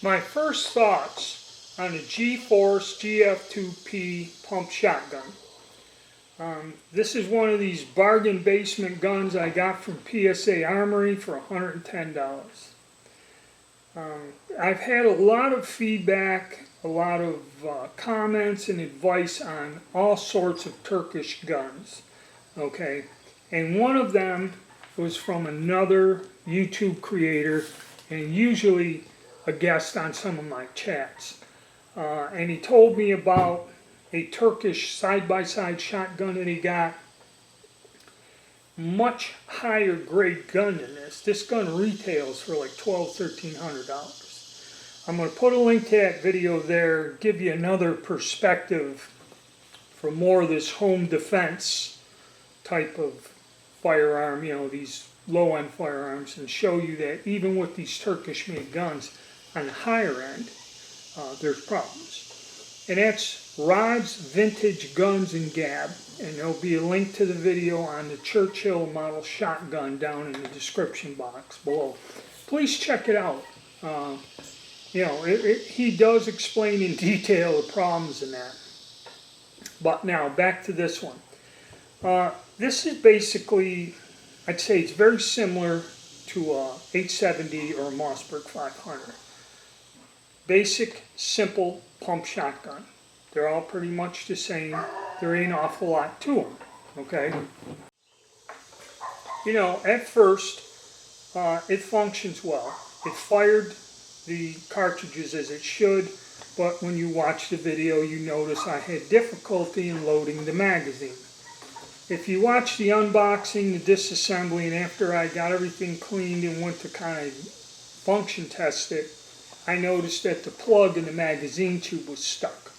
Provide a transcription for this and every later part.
My first thoughts on the Gforce gf12 pump shotgun. This is one of these bargain basement guns I got from PSA Armory for $110. I've had a lot of feedback, a lot of comments and advice on all sorts of Turkish guns. Okay, and one of them was from another YouTube creator, and usually a guest on some of my chats. And he told me about a Turkish side-by-side shotgun that he got. Much higher grade gun than this. This gun retails for like $1,200–1,300. I'm going to put a link to that video there, give you another perspective for more of this home defense type of firearm, you know, these low-end firearms, and show you that even with these Turkish-made guns on the higher end, there's problems. And that's Rod's Vintage Guns and Gab, and there'll be a link to the video on the Churchill model shotgun down in the description box below. Please check it out. You know, he does explain in detail the problems in that. But now, back to this one. This is basically, I'd say it's very similar to a 870 or a Mossberg 500. Basic, simple pump shotgun. They're all pretty much the same. There ain't an awful lot to them, okay? You know, at first, it functions well. It fired the cartridges as it should, but when you watch the video, you notice I had difficulty in loading the magazine. If you watch the unboxing, the disassembly, and after I got everything cleaned and went to kind of function test it, I noticed that the plug in the magazine tube was stuck.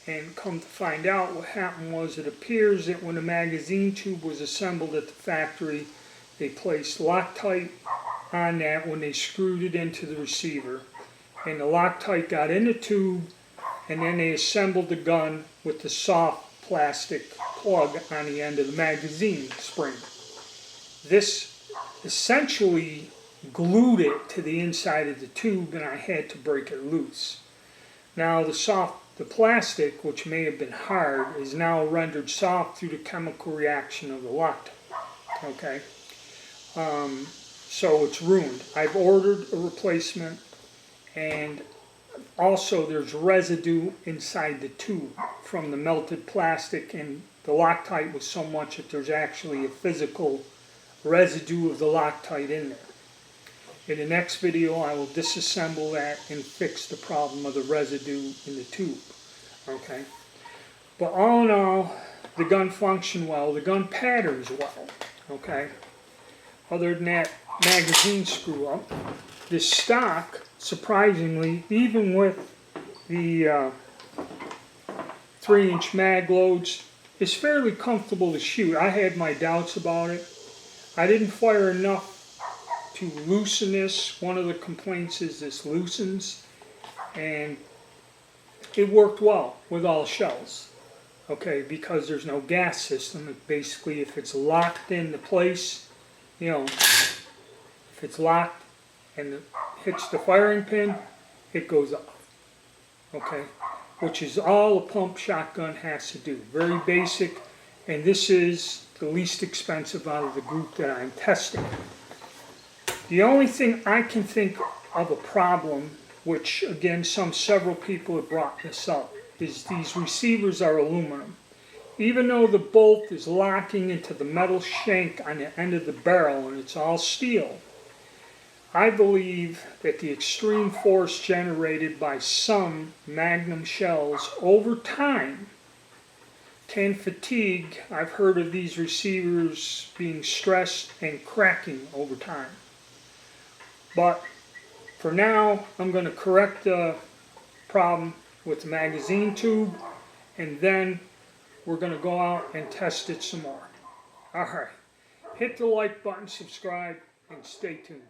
And come to find out, what happened was, it appears that when the magazine tube was assembled at the factory, they placed Loctite on that when they screwed it into the receiver. And the Loctite got in the tube, and then they assembled the gun with the soft plastic plug on the end of the magazine spring. This essentially glued it to the inside of the tube, and I had to break it loose. Now the plastic, which may have been hard, is now rendered soft through the chemical reaction of the Loctite. Okay, so it's ruined. I've ordered a replacement, and also there's residue inside the tube from the melted plastic, and the Loctite was so much that there's actually a physical residue of the Loctite in there. In the next video, I will disassemble that and fix the problem of the residue in the tube. Okay, but all in all, the gun functions well. The gun patterns well. Okay, other than that magazine screw up, this stock, surprisingly, even with the 3-inch mag loads, is fairly comfortable to shoot. I had my doubts about it. I didn't fire enough to loosen this. One of the complaints is this loosens, and it worked well with all shells. Okay, because there's no gas system. It basically, if it's locked into place, you know, if it's locked and it hits the firing pin, it goes off. Okay, which is all a pump shotgun has to do. Very basic, and this is the least expensive out of the group that I'm testing. The only thing I can think of a problem, which again several people have brought this up, is these receivers are aluminum. Even though the bolt is locking into the metal shank on the end of the barrel and it's all steel, I believe that the extreme force generated by some Magnum shells over time can fatigue. I've heard of these receivers being stressed and cracking over time. But for now, I'm going to correct the problem with the magazine tube, and then we're going to go out and test it some more. Alright, hit the like button, subscribe, and stay tuned.